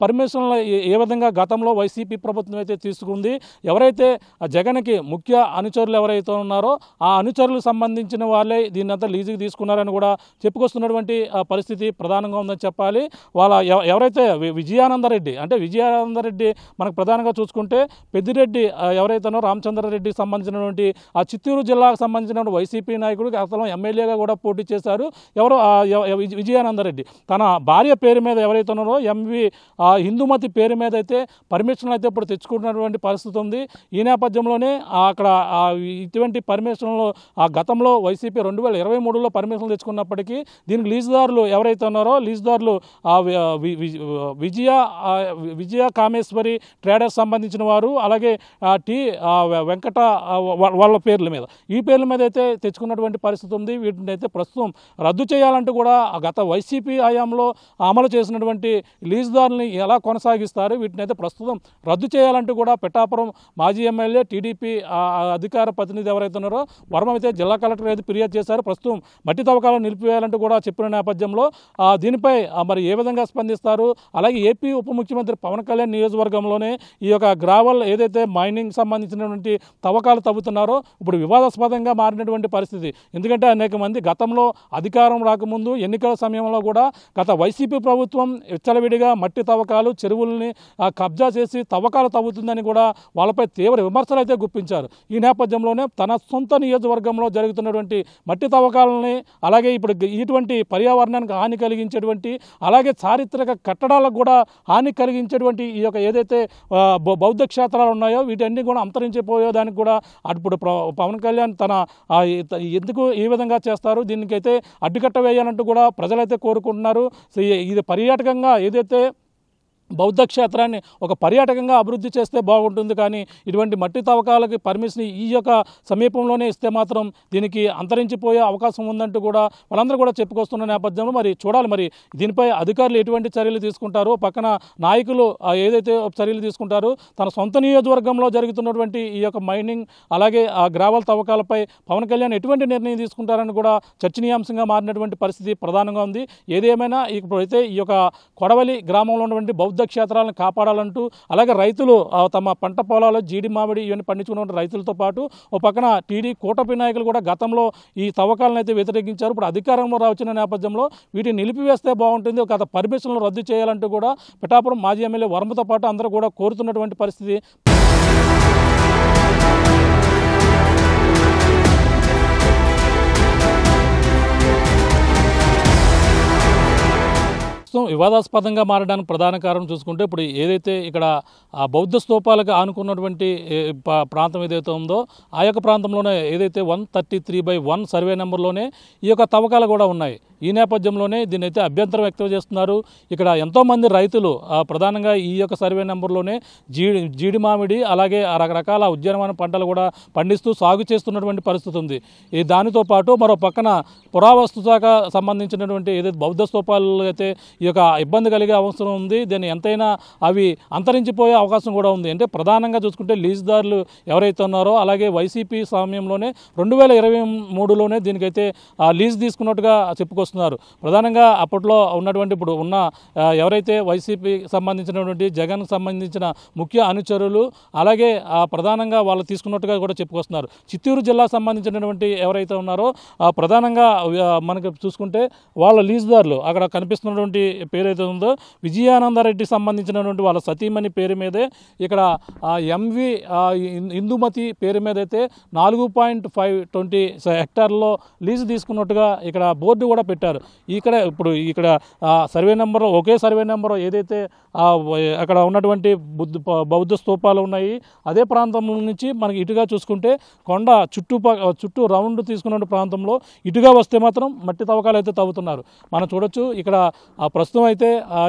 పర్మిషన్లు ఏ విధంగా గతంలో వైసీపీ ప్రభుత్వం అయితే తీసుకుంది, ఎవరైతే జగన్కి ముఖ్య అనుచరులు ఎవరైతే ఉన్నారో ఆ అనుచరులకు సంబంధించిన వాళ్ళే దీన్నంతా లీజుకి తీసుకున్నారని కూడా చెప్పుకొస్తున్నటువంటి పరిస్థితి ప్రధానంగా ఉందని చెప్పాలి. వాళ్ళ ఎవరైతే విజయానందరెడ్డి మనకు ప్రధానంగా చూసుకుంటే పెద్దిరెడ్డి ఎవరైతేనో రామచంద్రారెడ్డికి సంబంధించినటువంటి ఆ చిత్తూరు జిల్లాకు సంబంధించిన వైసీపీ నాయకుడు అసలు ఎమ్మెల్యేగా కూడా పోటీ చేశారు. ఎవరో విజయానందరెడ్డి తన భార్య పేరు మీద ఎవరైతే ఉన్నారో హిందూమతి పేరు మీద అయితే పర్మిషన్లు అయితే ఇప్పుడు తెచ్చుకుంటున్నటువంటి పరిస్థితి ఉంది. ఈ నేపథ్యంలోనే అక్కడ ఇటువంటి పర్మిషన్లు గతంలో వైసీపీ 2023లో పర్మిషన్లు తెచ్చుకున్నప్పటికీ దీనికి లీజుదారులు ఎవరైతే ఉన్నారో లీజుదారులు విజయ కామేశ్వరి ట్రేడర్స్ సంబంధించిన వారు, అలాగే వెంకట వాళ్ళ పేర్ల మీద ఈ పేర్ల మీద అయితే తెచ్చుకున్నటువంటి పరిస్థితి ఉంది. వీటిని అయితే ప్రస్తుతం రద్దు చేయాలంటూ కూడా గత వైసీపీ హయాంలో అమలు చేసినటువంటి లీజుదారుల్ని ఎలా కొనసాగిస్తారు, వీటిని అయితే ప్రస్తుతం రద్దు చేయాలంటూ కూడా పిఠాపురం మాజీ ఎమ్మెల్యే టీడీపీ అధికార ప్రతినిధి ఎవరైతే ఉన్నారో వర్మ అయితే జిల్లా కలెక్టర్ అయితే ఫిర్యాదు చేశారు. ప్రస్తుతం మట్టి తవ్వకాలను నిలిపివేయాలంటూ కూడా చెప్పిన నేపథ్యంలో దీనిపై మరి ఏ విధంగా స్పందిస్తారు, అలాగే ఏపీ ఉప ముఖ్యమంత్రి పవన్ కళ్యాణ్ నియోజకవర్గంలోనే ఈ యొక్క గ్రావెల్ ఏదైతే మైనింగ్ సంబంధించినటువంటి తవ్వకాలు తవ్వుతున్నారో ఇప్పుడు వివాదాస్పదంగా మారినటువంటి పరిస్థితి. ఎందుకంటే అనేక మంది గతంలో అధికారం రాకముందు ఎన్నికల సమయంలో కూడా గత వైసీపీ ప్రభుత్వం విచ్చలవిడిగా మట్టి తవ్వకాలు చెరువుల్ని కబ్జా చేసి తవ్వకాలు తవ్వుతుందని కూడా వాళ్ళపై తీవ్ర విమర్శలు అయితే గుప్పించారు. ఈ నేపథ్యంలోనే తన సొంత నియోజకవర్గంలో జరుగుతున్నటువంటి మట్టి తవ్వకాలని, అలాగే ఇప్పుడు ఇటువంటి పర్యావరణానికి హాని కలిగించేటువంటి, అలాగే చారిత్రక కట్టడాలకు కూడా హాని కలిగించేటువంటి ఈ యొక్క ఏదైతే బౌద్ధ క్షేత్రాలు ఉన్నాయో వీటన్ని కూడా అంతరించిపోయేదానికి కూడా ఇప్పుడు పవన్ కళ్యాణ్ తన ఎందుకు ఈ విధంగా చేస్తారు, దీనికైతే అడ్డుకట్ట వేయాలంటూ కూడా ప్రజలైతే కోరుకుంటున్నారు. ఇది పర్యాటకంగా ఏదైతే బౌద్ధ క్షేత్రాన్ని ఒక పర్యాటకంగా అభివృద్ధి చేస్తే బాగుంటుంది. కానీ ఇటువంటి మట్టి తవ్వకాలకి పర్మిషన్ ఈ యొక్క సమీపంలోనే ఇస్తే మాత్రం దీనికి అంతరించిపోయే అవకాశం ఉందంటూ కూడా వాళ్ళందరూ కూడా చెప్పుకొస్తున్న నేపథ్యంలో మరి చూడాలి మరి దీనిపై అధికారులు ఎటువంటి చర్యలు తీసుకుంటారో, పక్కన నాయకులు ఏదైతే చర్యలు తీసుకుంటారో, తన సొంత నియోజకవర్గంలో జరుగుతున్నటువంటి ఈ యొక్క మైనింగ్ అలాగే ఆ గ్రావెల్ తవ్వకాలపై పవన్ కళ్యాణ్ ఎటువంటి నిర్ణయం తీసుకుంటారని కూడా చర్చనీయాంశంగా మారినటువంటి పరిస్థితి ప్రధానంగా ఉంది. ఏదేమైనా ఇప్పుడైతే ఈ యొక్క కొడవలి గ్రామంలో ఉన్నటువంటి బౌద్ధ క్షేత్రాలను కాపాడాలంటూ అలాగే రైతులు తమ పంట పొలాలు జీడి మామిడి ఇవన్నీ పండించుకున్న రైతులతో పాటు ఓ పక్కన కూటమి నాయకులు కూడా గతంలో ఈ తవ్వకాలను అయితే వ్యతిరేకించారు. ఇప్పుడు అధికారంలో వచ్చిన నేపథ్యంలో వీటిని నిలిపివేస్తే బాగుంటుంది, గత పర్మిషన్లు రద్దు చేయాలంటూ కూడా పిఠాపురం మాజీ ఎమ్మెల్యే వర్మతో పాటు అందరూ కూడా కోరుతున్నటువంటి పరిస్థితి. వివాదాస్పదంగా మారడానికి ప్రధాన కారణం చూసుకుంటే ఇప్పుడు ఏదైతే ఇక్కడ ఆ బౌద్ధ స్తూపాలకు ఆనుకున్నటువంటి ప్రాంతం ఏదైతే ఉందో ఆ యొక్క ప్రాంతంలోనే ఏదైతే 133/1 సర్వే నెంబర్లోనే ఈ యొక్క తవ్వకాలు కూడా ఉన్నాయి. ఈ నేపథ్యంలోనే దీన్ని అయితే అభ్యంతరం వ్యక్తం చేస్తున్నారు. ఇక్కడ ఎంతోమంది రైతులు ప్రధానంగా ఈ యొక్క సర్వే నెంబర్లోనే జీడి మామిడి అలాగే రకరకాల ఉద్యానవన పంటలు కూడా పండిస్తూ సాగు చేస్తున్నటువంటి పరిస్థితి ఉంది. ఈ దానితో పాటు మరో పక్కన పురావస్తు శాఖ సంబంధించినటువంటి ఏదైతే బౌద్ధ స్తూపాలు అయితే ఈ యొక్క ఇబ్బంది కలిగే అవసరం ఉంది. దీన్ని ఎంతైనా అవి అంతరించిపోయే అవకాశం కూడా ఉంది. అంటే ప్రధానంగా చూసుకుంటే లీజుదారులు ఎవరైతే ఉన్నారో అలాగే వైసీపీ సమయంలోనే 2023లోనే దీనికైతే లీజ్ తీసుకున్నట్టుగా చెప్పుకొస్తున్నారు. ప్రధానంగా అప్పట్లో ఉన్నటువంటి ఇప్పుడు ఉన్న ఎవరైతే వైసీపీ సంబంధించినటువంటి జగన్కు సంబంధించిన ముఖ్య అనుచరులు అలాగే ప్రధానంగా వాళ్ళు తీసుకున్నట్టుగా కూడా చెప్పుకొస్తున్నారు. చిత్తూరు జిల్లా సంబంధించినటువంటి ఎవరైతే ఉన్నారో ప్రధానంగా మనకి చూసుకుంటే వాళ్ళ లీజుదారులు అక్కడ కనిపిస్తున్నటువంటి పేరైతే ఉందో విజయానందరెడ్డి సంబంధించినటువంటి వాళ్ళ సతీమణి పేరు మీదే ఇక్కడ ఎంవి ఇందుమతి పేరు మీద అయితే 4.520 హెక్టార్లో లీజు తీసుకున్నట్టుగా ఇక్కడ బోర్డు కూడా పెట్టారు. ఇప్పుడు ఇక్కడ సర్వే నెంబర్ ఒకే సర్వే నెంబర్ ఏదైతే అక్కడ ఉన్నటువంటి బౌద్ధ స్తూపాలు ఉన్నాయి అదే ప్రాంతం నుంచి మనకి ఇటుగా చూసుకుంటే కొండ చుట్టూ రౌండ్ తీసుకున్న ప్రాంతంలో ఇటుగా వస్తే మాత్రం మట్టి తవ్వకాలు అయితే తవ్వుతున్నారు. మనం చూడొచ్చు ఇక్కడ ప్రస్తుతం అయితే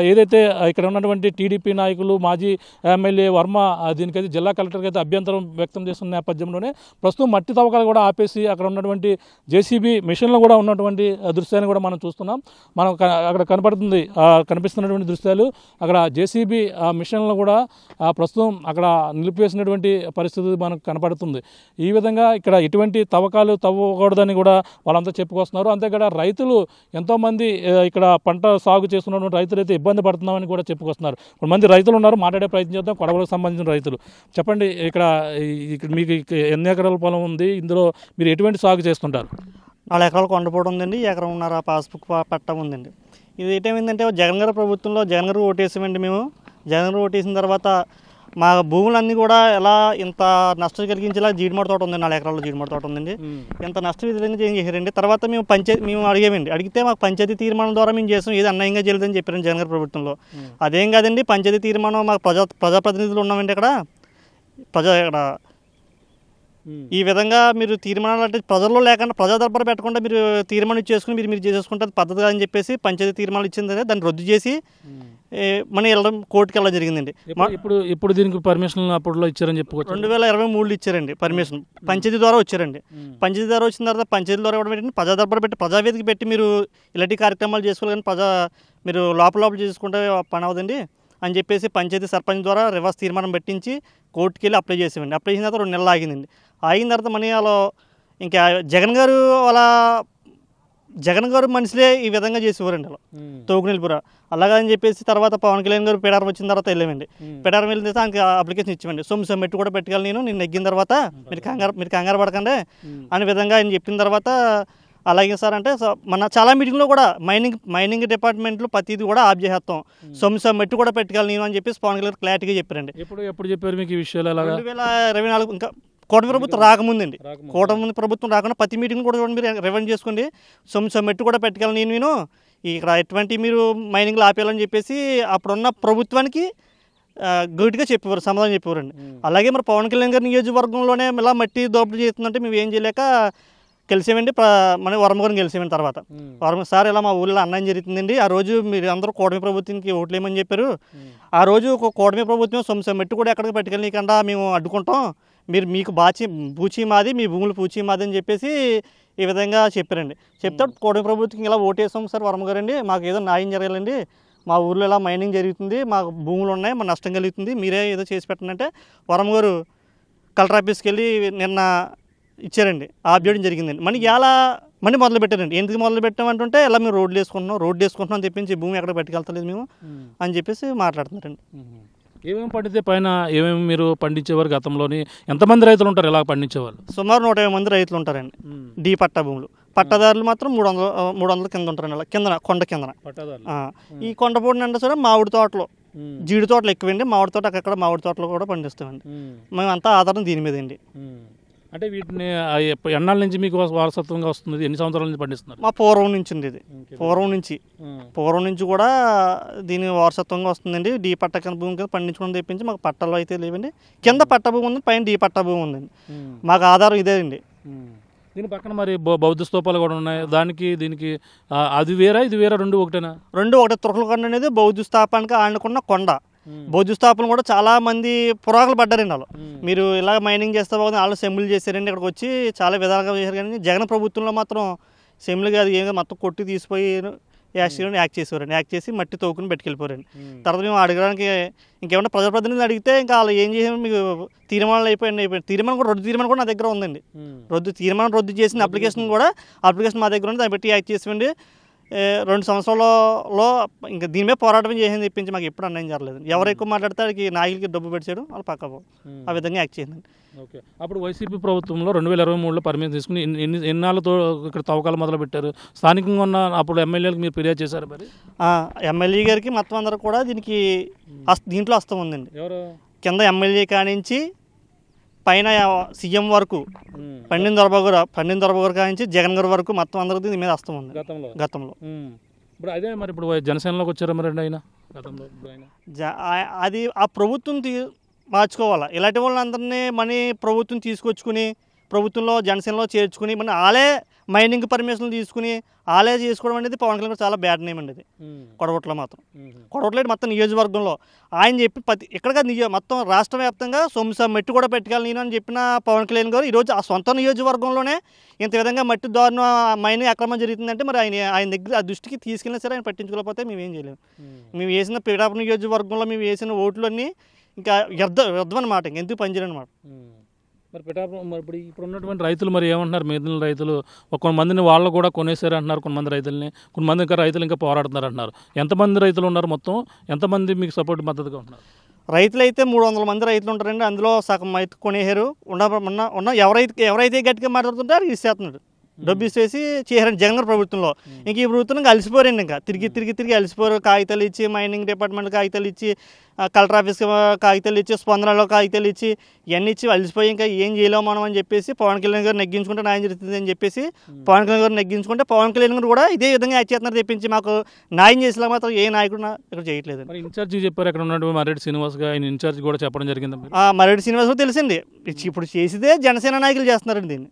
ఏదైతే ఇక్కడ ఉన్నటువంటి టీడీపీ నాయకులు మాజీ ఎమ్మెల్యే వర్మ దీనికైతే జిల్లా కలెక్టర్కి అయితే అభ్యంతరం వ్యక్తం చేస్తున్న నేపథ్యంలోనే ప్రస్తుతం మట్టి తవ్వకాలు కూడా ఆపేసి అక్కడ ఉన్నటువంటి జేసీబీ మిషన్లు కూడా ఉన్నటువంటి దృశ్యాన్ని కూడా మనం చూస్తున్నాం. మనం అక్కడ కనిపిస్తున్నటువంటి దృశ్యాలు అక్కడ జేసీబీ మిషన్లు కూడా ప్రస్తుతం అక్కడ నిలిపివేసినటువంటి పరిస్థితి మనకు కనపడుతుంది. ఈ విధంగా ఇక్కడ ఇటువంటి తవ్వకాలు తవ్వకూడదని కూడా వాళ్ళంతా చెప్పుకొస్తున్నారు. అంతేకాదు రైతులు ఎంతోమంది ఇక్కడ పంట సాగు చేస్తున్నటువంటి రైతులు అయితే ఇబ్బంది పడుతున్నామని కూడా చెప్పుకొస్తున్నారు. కొంతమంది రైతులు ఉన్నారు, మాట్లాడే ప్రయత్నం చేద్దాం. కొడవలకు సంబంధించిన రైతులు చెప్పండి, ఇక్కడ మీకు ఎన్ని ఎకరాల పొలం ఉంది, ఇందులో మీరు ఎటువంటి సాగు చేస్తుంటారు? 4 ఎకరాలు కొండపోవడం ఉందండి, 1.5 ఎకరం పాస్బుక్ పట్టా ఉందండి. ఇది ఏమేంటంటే జగన్ గారి ప్రభుత్వంలో జగన్ గారు ఓటేసామండి. మేము జగన్ గారు ఓటేసిన తర్వాత మా భూములన్నీ కూడా ఎలా ఇంత నష్టం కలిగించేలా జీడిమాడి తోట ఉందండి. 4 ఎకరాల్లో జీడిమాడి తోట ఉందండి. ఇంత నష్టం విధంగా ఏం చేశారండి. తర్వాత మేము అడిగామండి. అడిగితే మాకు పంచాయతీ తీర్మానం ద్వారా మేము చేసాం, ఏది అన్యాయంగా చేయలేదని చెప్పారండి జగన్ గారి ప్రభుత్వంలో. అదేం కాదండి, పంచాయతీ తీర్మానం మాకు ప్రజాప్రతినిధులు ఉన్నామండి. ఇక్కడ ఈ విధంగా మీరు తీర్మానాలు అంటే ప్రజల్లో లేకుండా ప్రజా దర్బారు పెట్టకుండా మీరు తీర్మానం చేసుకుని మీరు చేసేసుకుంటే పద్ధతి అని చెప్పేసి పంచాయతీ తీర్మానాలు ఇచ్చింది, దాన్ని రద్దు చేసి మనం వెళ్ళడం కోర్టుకి వెళ్ళడం జరిగిందండి. ఇప్పుడు దీనికి పర్మిషన్ అప్పట్లో ఇచ్చారని చెప్పుకోవచ్చు. 2023లో ఇచ్చారండి పర్మిషన్. పంచాయతీ ద్వారా వచ్చారండి. పంచాయతీ ద్వారా వచ్చిన తర్వాత పంచాయతీ ద్వారా ఇవ్వడం ఏంటంటే ప్రజా దర్బారు పెట్టి ప్రజావేదిక పెట్టి మీరు ఇలాంటి కార్యక్రమాలు చేసుకోవాలి, కానీ మీరు లోపల చేసుకుంటే పని అవదండి అని చెప్పేసి పంచాయతీ సర్పంచ్ ద్వారా రివర్స్ తీర్మానం పెట్టించి కోర్టుకి వెళ్ళి అప్లై చేసామండి. అప్లై చేసిన తర్వాత 2 నెలలు ఆగిందండి. ఆగిన తర్వాత మనీ అలా ఇంకా జగన్ గారు మనుషులే ఈ విధంగా చేసేవారండి. అలా తోగునెల్పురా అలాగని చెప్పేసి తర్వాత పవన్ కళ్యాణ్ గారు పిడారం వచ్చిన తర్వాత వెళ్ళామండి. పిడారం వెళ్ళిన తర్వాత ఆయనకి అప్లికేషన్ ఇచ్చామండి. సొమ్మెట్టు కూడా పెట్టుకెళ్ళి నేను నెగ్గిన తర్వాత మీరు కంగారు పడకండి అనే విధంగా ఆయన చెప్పిన తర్వాత అలాగే సార్ అంటే మన చాలా మీటింగ్లో కూడా మైనింగ్ డిపార్ట్మెంట్లో ప్రతిదీ కూడా ఆఫ్ చేసేస్తాం, సొమ్మెట్టు కూడా పెట్టుకెళ్ళి నేను అని చెప్పేసి పవన్ కళ్యాణ్ క్లారిటీగా చెప్పారండి. ఎప్పుడు చెప్పారు మీకు ఈ విషయాలు? 2024 ఇంకా కూటమి ప్రభుత్వం రాకముందండి. కూటమి ప్రభుత్వం రాకుండా ప్రతి మీటింగ్ కూడా చూడండి, మీరు రివైండ్ చేసుకోండి, సొమ్మెట్టు కూడా పెట్టుకెళ్ళి నేను ఇక్కడ ఎటువంటి మీరు మైనింగ్లో ఆపేయాలని చెప్పేసి అప్పుడున్న ప్రభుత్వానికి గట్టిగా చెప్పేవారు, సమాధానం చెప్పేవారండి. అలాగే మరి పవన్ కళ్యాణ్ గారి నియోజకవర్గంలోనే ఇలా మట్టి దోపిడీ చేస్తుందంటే మేము ఏం చేయలేక కలిసామండి. మన వరమగారిని కలిసామండి. తర్వాత సార్ ఇలా మా ఊళ్ళో అన్యాయం జరుగుతుందండి, ఆ రోజు మీరు అందరూ కూటమి ప్రభుత్వానికి ఓట్లు వేయమని చెప్పారు, ఆ రోజు ఒక కూటమి ప్రభుత్వం సొంత మెట్టు కూడా ఎక్కడికి పట్టుకెళ్ళకుండా మేము అడ్డుకుంటాం, మీకు పూచి మాది, మీ భూములు పూచి మాది అని చెప్పేసి ఈ విధంగా చెప్పారండి. చెప్తే కూటమి ప్రభుత్వం ఇలా ఓటేసాం సార్ వరమగారండి, మాకు ఏదో న్యాయం జరగాలండి, మా ఊళ్ళో ఇలా మైనింగ్ జరుగుతుంది, మాకు భూములు ఉన్నాయి, మా నష్టం కలుగుతుంది, మీరే ఏదో చేసి పెట్టండి. వరమగారు కలెక్టర్ ఆఫీస్కి వెళ్ళి నిన్న ఇచ్చారండి, ఆఫ్ చేయడం జరిగిందండి. మనకి ఎలా మనీ మొదలు పెట్టారండి. ఎందుకు మొదలు పెట్టామంటుంటే ఇలా మేము రోడ్లు వేసుకుంటున్నాం అని చెప్పించి భూమి ఎక్కడ పట్టుకెళ్తలేదు మేము అని చెప్పేసి మాట్లాడుతున్నారండి. ఏమేమి పండితే పైన ఏమేమి మీరు పండించేవారు గతంలోని? ఎంతమంది రైతులు ఉంటారు ఇలా పండించేవాళ్ళు? సుమారు 150 మంది రైతులు ఉంటారండి. డి పట్టా భూములు. పట్టదారులు మాత్రం 300 కింద ఉంటారండి. అలా కిందన కొండ కిందన. ఈ కొండపూడిని అంటే సరే మామిడి తోటలు, జీడి తోటలు ఎక్కువండి. మామిడి తోట అక్కడ మామిడి తోటలు కూడా పండిస్తామండి. మేమంతా ఆధారం దీని మీద అండి. అంటే వీటిని ఎన్నాళ్ళ నుంచి మీకు వారసత్వంగా వస్తుంది? ఎన్ని సంవత్సరాల నుంచి పండిస్తున్నారు? మా పూర్వం నుంచి ఉంది ఇది. పూర్వం నుంచి కూడా దీని వారసత్వంగా వస్తుందండి. డీ పట్ట కింద భూమి కింద పండించుకుని తెప్పించి మాకు పట్టాలు అయితే లేవండి. కింద పట్ట భూమి ఉంది, పైన డీ పట్ట భూమి ఉందండి. మాకు ఆధారం ఇదే అండి. దీని పక్కన మరి బౌద్ధ స్తూపాలు కూడా ఉన్నాయి. దీనికి అది వేరే ఇది వేరే రెండు ఒకటేనా? రెండు ఒకటే. తురకలకొండ అనేది బౌద్ధ స్థాపానికి ఆనుకున్న కొండ. బౌద్ధ స్థాపన కూడా చాలా మంది పురాకులు పడ్డారండి. వాళ్ళు మీరు ఇలా మైనింగ్ చేస్తే బాగుంది, వాళ్ళు సెమ్ములు చేశారండి. ఇక్కడికి వచ్చి చాలా విధాలుగా చేశారు. కానీ జగన్ ప్రభుత్వంలో మాత్రం సెమ్ములు కాదు ఏం మొత్తం కొట్టి తీసిపోయి యాక్ట్ చేసేవారండి. యాక్ట్ చేసి మట్టి తోకుని పెట్టుకెళ్ళిపోరండి. తర్వాత మేము అడగడానికి ఇంకేమన్నా ప్రజాప్రతినిధులు అడిగితే ఇంకా వాళ్ళు ఏం చేసాము, మీకు తీర్మానాలు అయిపోయింది. తీర్మానం కూడా నా దగ్గర ఉందండి. తీర్మానం రద్దు చేసిన అప్లికేషన్ మా దగ్గర ఉంది. దాన్ని బట్టి యాక్ట్ చేసామండి. 2 సంవత్సరాలలో ఇంకా దీని మీద పోరాటం చేసింది చెప్పించి మాకు ఎప్పుడు అన్యాయం జరగలేదు. ఎవరు ఎక్కువ మాట్లాడితే వాడికి నాయకులకి డబ్బు పెట్టాడు, వాళ్ళు పక్క ఆ విధంగా యాక్ట్ చేసిందండి. ఓకే. అప్పుడు వైసీపీ ప్రభుత్వంలో 2023లో పర్మిషన్ తీసుకుని ఎన్నాళ్ళతో ఇక్కడ తవ్వకాలు మొదలు పెట్టారు? స్థానికంగా ఉన్న అప్పుడు ఎమ్మెల్యేలకు మీరు ఫిర్యాదు చేశారు? మరి ఎమ్మెల్యే గారికి మొత్తం అందరూ కూడా దీంట్లో హస్తం ఉందండి. ఎవరు? కింద ఎమ్మెల్యే కానించి పైన సీఎం వరకు పండిన దొరబాబు కానించి జగన్ గారి వరకు మొత్తం అందరికీ దీని మీద హస్తం ఉంది గతంలో. ఇప్పుడు అదే మరి ఇప్పుడు జనసేనలోకి వచ్చారా మరి ఆయన గతంలో? అది ఆ ప్రభుత్వం మార్చుకోవాలా. ఇలాంటి వాళ్ళందరినీ మనీ ప్రభుత్వం తీసుకొచ్చుకుని ప్రభుత్వంలో జనసేనలో చేర్చుకుని మన ఆలే మైనింగ్ పర్మిషన్లు తీసుకుని ఆలే చేసుకోవడం అనేది పవన్ కళ్యాణ్ చాలా బ్యాడ్ నేమ్ అండి. అది కొడవట్లో మాత్రం మొత్తం నియోజకవర్గంలో ఆయన చెప్పి ఇక్కడ మొత్తం రాష్ట్ర వ్యాప్తంగా మెట్టు కూడా పెట్టుకెళ్ళి నేను అని చెప్పిన పవన్ కళ్యాణ్ గారు ఈరోజు ఆ సొంత నియోజకవర్గంలోనే ఇంత విధంగా మట్టి దారుణ మైనింగ్ అక్రమం జరుగుతుందంటే మరి ఆయన దగ్గర ఆ దృష్టికి తీసుకెళ్ళినా సరే ఆయన పట్టించుకోలేకపోతే మేమేం చేయలేము. మేము వేసిన పిఠాపురం నియోజకవర్గంలో మేము వేసిన ఓట్లన్నీ ఇంకా వ్యర్థం అనమాట, ఎందుకు పనిచేయడం అనమాట. మరి పిఠాపురం మరి ఇప్పుడు ఉన్నటువంటి రైతులు మరి ఏమంటున్నారు? మిగిలిన రైతులు కొంతమందిని వాళ్ళు కూడా కొనేసారు అంటున్నారు, కొంతమంది రైతులని, కొంతమంది ఇంకా రైతులు ఇంకా పోరాడుతున్నారు అంటున్నారు. ఎంతమంది రైతులు ఉన్నారు? మొత్తం ఎంతమంది మీకు సపోర్ట్ మద్దతుగా ఉంటున్నారు? రైతులు అయితే 300 మంది రైతులు ఉంటారండి. అందులో సగం అయితే కొనేసారు. ఎవరైతే గట్టిగా మాట్లాడుతుంటే అది ఇచ్చేస్తున్నాడు, డబ్బు ఇచ్చేసి చేశారండి జగన్ గారి ప్రభుత్వంలో. ఇంక ఈ ప్రభుత్వం అలసిపోరండి. ఇంకా తిరిగి అలసిపోరు. కాగితాలు ఇచ్చి మైనింగ్ డిపార్ట్మెంట్ కాగితాలు ఇచ్చి, కలెక్టర్ ఆఫీస్ కాగితాలు ఇచ్చి, స్పందనలో కాగితాలు ఇచ్చి ఇవన్నీ ఇచ్చి అలసిపోయి ఇంకా ఏం చేయలేము మనం అని చెప్పేసి పవన్ కళ్యాణ్ గారు నెగ్గించుకుంటే న్యాయం జరుగుతుంది అని చెప్పేసి పవన్ కళ్యాణ్ గారు నెగ్గించుకుంటే పవన్ కళ్యాణ్ గారు కూడా ఇదే విధంగా యాక్ట్ చేస్తున్నారు తెప్పించి మాకు న్యాయం చేసేలా మాత్రం ఏ నాయకుడు ఇక్కడ చేయట్లేదు. ఇన్ఛార్జి చెప్పారు అక్కడ ఉన్నటువంటి మర్రెడ్డి శ్రీనివాస్ గారు, ఆయన ఇన్ఛార్జ్ కూడా చెప్పడం జరిగింది. మర్రెడ్డి శ్రీనివాస్ కూడా తెలిసింది. ఇప్పుడు చేసేదే జనసేన నాయకులు చేస్తున్నారండి. దీన్ని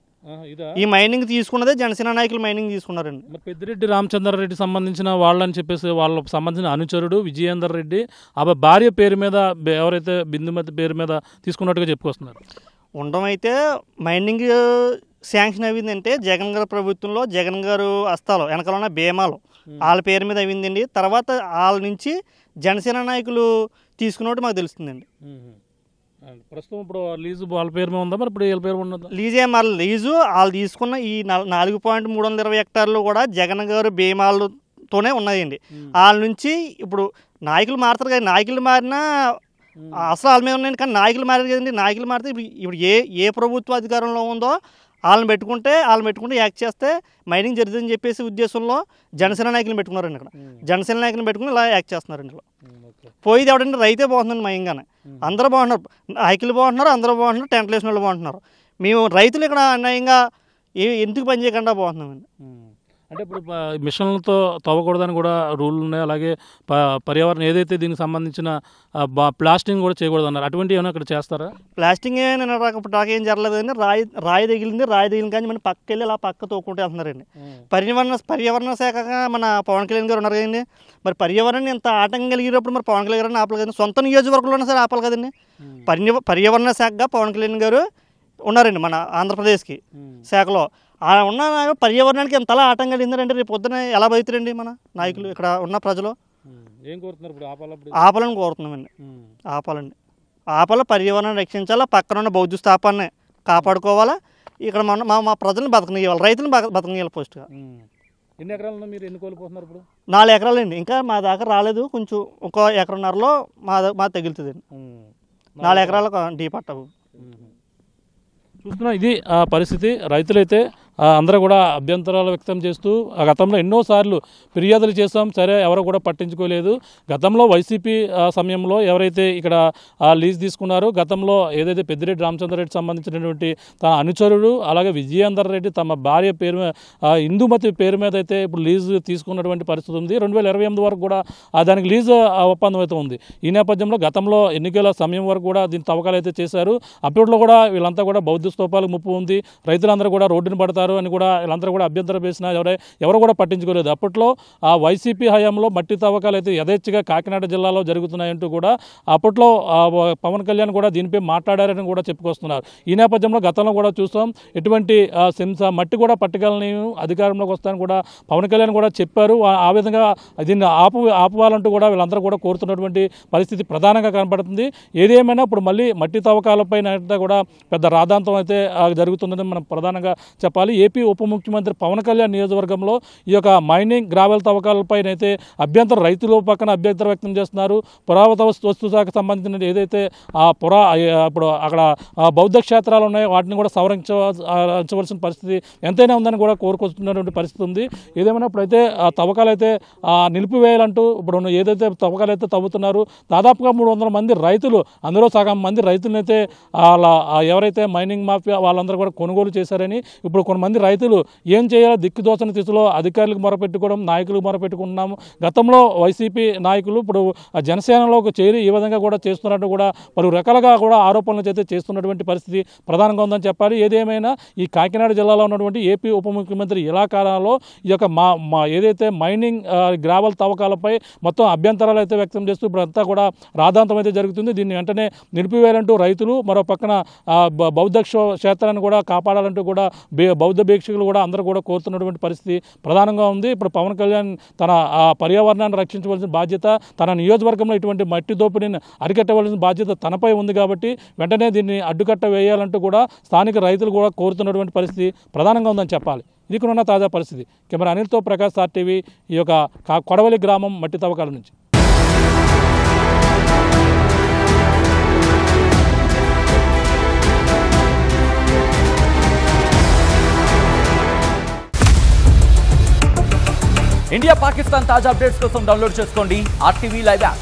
ఈ మైనింగ్ తీసుకున్నదే జనసేన నాయకులు మైనింగ్ తీసుకున్నారండి. పెద్దిరెడ్డి రామచంద్రారెడ్డి సంబంధించిన వాళ్ళని చెప్పేసి వాళ్ళకు సంబంధించిన అనుచరుడు విజయేందర్ రెడ్డి ఆ భార్య పేరు మీద ఎవరైతే బిందుమతి పేరు మీద తీసుకున్నట్టుగా చెప్పుకొస్తున్నారు. ఉండడం అయితే మైనింగ్ శాంక్షన్ అయిందంటే జగన్ గారి ప్రభుత్వంలో జగన్ గారు హస్తాలు వెనకాల ఉన్న బీమాలు వాళ్ళ పేరు మీద అయిందండి. తర్వాత వాళ్ళ నుంచి జనసేన నాయకులు తీసుకున్నట్టు మాకు తెలుస్తుందండి. ప్రస్తుతం ఇప్పుడు లీజు వాళ్ళ పేరు మీద ఉందా? మరి ఇప్పుడు వీళ్ళ పేరు ఉండదు. లీజే మరి లీజు వాళ్ళు తీసుకున్న ఈ 4.320 హెక్టార్లు కూడా జగన్ గారు బీమాలతోనే ఉన్నాయండి. వాళ్ళ నుంచి ఇప్పుడు నాయకులు మారుతారు కదా, నాయకులు మారినా అసలు వాళ్ళ మీద ఉన్నాయండి. కానీ నాయకులు మారారు కదండి. నాయకులు మారితే ఇప్పుడు ఏ ప్రభుత్వ అధికారంలో ఉందో వాళ్ళని పెట్టుకుంటే యాక్ట్ చేస్తే మైనింగ్ జరుగుతుందని చెప్పేసి ఉద్దేశంలో జనసేన నాయకులను పెట్టుకున్నారండి. ఇక్కడ జనసేన నాయకులను పెట్టుకుని ఇలా యాక్ట్ చేస్తున్నారండి. ఇలా పోయేది ఎవడంటే రైతే బాగుందండి. మయంగానే అందరూ బాగుంటున్నారు, నాయకులు బాగుంటున్నారు, అందరూ బాగుంటున్నారు, టెంట్లు వేసిన వాళ్ళు బాగుంటున్నారు. మేము రైతులు ఇక్కడ అన్యాయంగా ఎందుకు పని చేయకుండా బాగుంటున్నామండి. అంటే ఇప్పుడు మిషన్లతో తవ్వకూడదని కూడా రూల్ ఉన్నాయి. అలాగే పర్యావరణం ఏదైతే దీనికి సంబంధించిన ప్లాస్టింగ్ కూడా చేయకూడదు అన్నారు. అటువంటివి ఏమైనా ఇక్కడ చేస్తారా? ప్లాస్టింగ్ నాకేం జరగలేదు కానీ రాయి తగిలింది కానీ మన పక్కకి వెళ్ళి అలా పక్క తోకుంటూ వెళ్తున్నారండి. పర్యావరణ శాఖగా మన పవన్ కళ్యాణ్ గారు ఉన్నారు కదండి. మరి పర్యావరణాన్ని ఎంత ఆటంకం కలిగినప్పుడు మరి పవన్ కళ్యాణ్ గారిని ఆపాలి కదండి. సొంత నియోజకవర్గంలోనే సరే ఆపాలి కదండి. పర్యావరణ శాఖగా పవన్ కళ్యాణ్ గారు ఉన్నారండి మన ఆంధ్రప్రదేశ్కి శాఖలో. ఉన్న పర్యావరణానికి ఎంతలా ఆటంకం కలిగిందంటే రేపు పొద్దున ఎలా బతుకుతారండి మన నాయకులు, ఇక్కడ ఉన్న ప్రజలు? ఏం కోరుతున్నారు ఇప్పుడు? ఆపాలని కోరుతున్నామండి. ఆపాలి, పర్యావరణాన్ని రక్షించాలా, పక్కన ఉన్న బౌద్ధ స్థాపాన్ని కాపాడుకోవాలా, ఇక్కడ మా ప్రజలను బతకనివ్వాలి, రైతులను బతకనివ్వాలి. పోస్ట్గా ఎన్ని ఎకరాలను మీరు ఎన్ని కోల్పోతున్నారు ఇప్పుడు? 4 ఎకరాలండి. ఇంకా మా దాకా రాలేదు, కొంచెం ఇంకో ఎకరన్నరలో మా తగులుతుందండి. 4 ఎకరాలకు డీ పట్టవు. చూస్తున్నా ఇది పరిస్థితి. రైతులైతే అందరూ కూడా అభ్యంతరాలు వ్యక్తం చేస్తూ గతంలో ఎన్నోసార్లు ఫిర్యాదులు చేస్తాం, సరే ఎవరు కూడా పట్టించుకోలేదు. గతంలో వైసీపీ సమయంలో ఎవరైతే ఇక్కడ లీజ్ తీసుకున్నారో, గతంలో ఏదైతే పెద్దిరెడ్డి రామచంద్రరెడ్డి సంబంధించినటువంటి తన అనుచరుడు అలాగే విజయేందర్ రెడ్డి తమ భార్య పేరు ఇందుమతి పేరు మీద అయితే ఇప్పుడు లీజ్ తీసుకున్నటువంటి పరిస్థితి ఉంది. 2028 వరకు కూడా దానికి లీజ్ ఒప్పందం అయితే ఉంది. ఈ నేపథ్యంలో గతంలో ఎన్నికల సమయం వరకు కూడా దీని తవ్వకాలు అయితే చేశారు. అప్పట్లో కూడా వీళ్ళంతా కూడా బౌద్ధ స్తూపాలకు ముప్పు ఉంది, రైతులందరూ కూడా రోడ్డును పడతారు అని కూడా వీళ్ళందరూ కూడా అభ్యంతరం వేసినా ఎవరు కూడా పట్టించుకోలేదు. అప్పట్లో వైసీపీ హయాంలో మట్టి తవ్వకాలు అయితే యథేచ్ఛగా కాకినాడ జిల్లాలో జరుగుతున్నాయంటూ కూడా అప్పట్లో పవన్ కళ్యాణ్ కూడా దీనిపై మాట్లాడారని కూడా చెప్పుకొస్తున్నారు. ఈ నేపథ్యంలో గతంలో కూడా చూస్తాం, ఎటువంటి మట్టి కూడా పట్టుకెళ్ళని అధికారంలోకి వస్తాయని కూడా పవన్ కళ్యాణ్ కూడా చెప్పారు. ఆ విధంగా దీన్ని ఆపువాలంటూ కూడా వీళ్ళందరూ కూడా కోరుతున్నటువంటి పరిస్థితి ప్రధానంగా కనపడుతుంది. ఏదేమైనా ఇప్పుడు మళ్ళీ మట్టి తవ్వకాలపైన కూడా పెద్ద రాద్ధాంతం అయితే జరుగుతుందని మనం ప్రధానంగా చెప్పాలి. ఏపీ ఉప ముఖ్యమంత్రి పవన్ కళ్యాణ్ నియోజకవర్గంలో ఈ యొక్క మైనింగ్ గ్రావెల్ తవ్వకాలపైన అయితే రైతుల పక్కన అభ్యంతరం వ్యక్తం చేస్తున్నారు. పురావస్తు వస్తు శాఖకు సంబంధించిన ఏదైతే ఇప్పుడు అక్కడ బౌద్ధ క్షేత్రాలు ఉన్నాయో వాటిని కూడా సవరించవలసిన పరిస్థితి ఎంతైనా ఉందని కూడా కోరుకొస్తున్నటువంటి పరిస్థితి ఉంది. ఏదేమైనా ఇప్పుడైతే తవ్వకాలు అయితే నిలిపివేయాలంటూ ఇప్పుడు ఏదైతే తవ్వకాలు అయితే తవ్వుతున్నారు, దాదాపుగా 300 మంది రైతులు, అందులో సగం మంది రైతులనైతే ఎవరైతే మైనింగ్ మాఫియా వాళ్ళందరూ కూడా కొనుగోలు చేశారని ఇప్పుడు కొంతమంది రైతులు ఏం చేయాలో దిక్కుదోచని స్థితిలో అధికారులకు మొరపెట్టుకోవడం, నాయకులకు మొరపెట్టుకుంటున్నాము. గతంలో వైసీపీ నాయకులు ఇప్పుడు జనసేనలోకి చేరి ఈ విధంగా కూడా చేస్తున్నట్టు కూడా పలు రకాలుగా కూడా ఆరోపణలు అయితే చేస్తున్నటువంటి పరిస్థితి ప్రధానంగా ఉందని చెప్పాలి. ఏదేమైనా ఈ కాకినాడ జిల్లాలో ఉన్నటువంటి ఏపీ ఉప ముఖ్యమంత్రి ఇలాకాలో ఈ యొక్క ఏదైతే మైనింగ్ గ్రావెల్ తవ్వకాలపై మొత్తం అభ్యంతరాలు అయితే వ్యక్తం చేస్తూ ఇప్పుడు అంతా కూడా రాద్ధాంతం అయితే జరుగుతుంది. దీన్ని వెంటనే నిలిపివేయాలంటూ రైతులు, మరో పక్కన బౌద్ధ క్షేత్రాన్ని కూడా కాపాడాలంటూ కూడా బౌద్ధ భిక్షకులు కూడా అందరూ కూడా కోరుతున్నటువంటి పరిస్థితి ప్రధానంగా ఉంది. ఇప్పుడు పవన్ కళ్యాణ్ తన పర్యావరణాన్ని రక్షించవలసిన బాధ్యత, తన నియోజకవర్గంలో ఇటువంటి మట్టి దోపిడీని అరికట్టవలసిన బాధ్యత తనపై ఉంది కాబట్టి వెంటనే దీన్ని అడ్డుకట్ట వేయాలంటూ కూడా స్థానిక రైతులు కూడా కోరుతున్నటువంటి పరిస్థితి ప్రధానంగా ఉందని చెప్పాలి. ఇది కూడా తాజా పరిస్థితి. కెమెరా అనిల్తో ప్రకాష్, ఆర్టీవీ, ఈ యొక్క కొడవలి గ్రామం మట్టి తవ్వకాల నుంచి. ఇండియా పాకిస్తాన్ తాజా అప్డేట్స్ కోసం డౌన్లోడ్ చేసుకోండి RTV లైవ్ యాప్.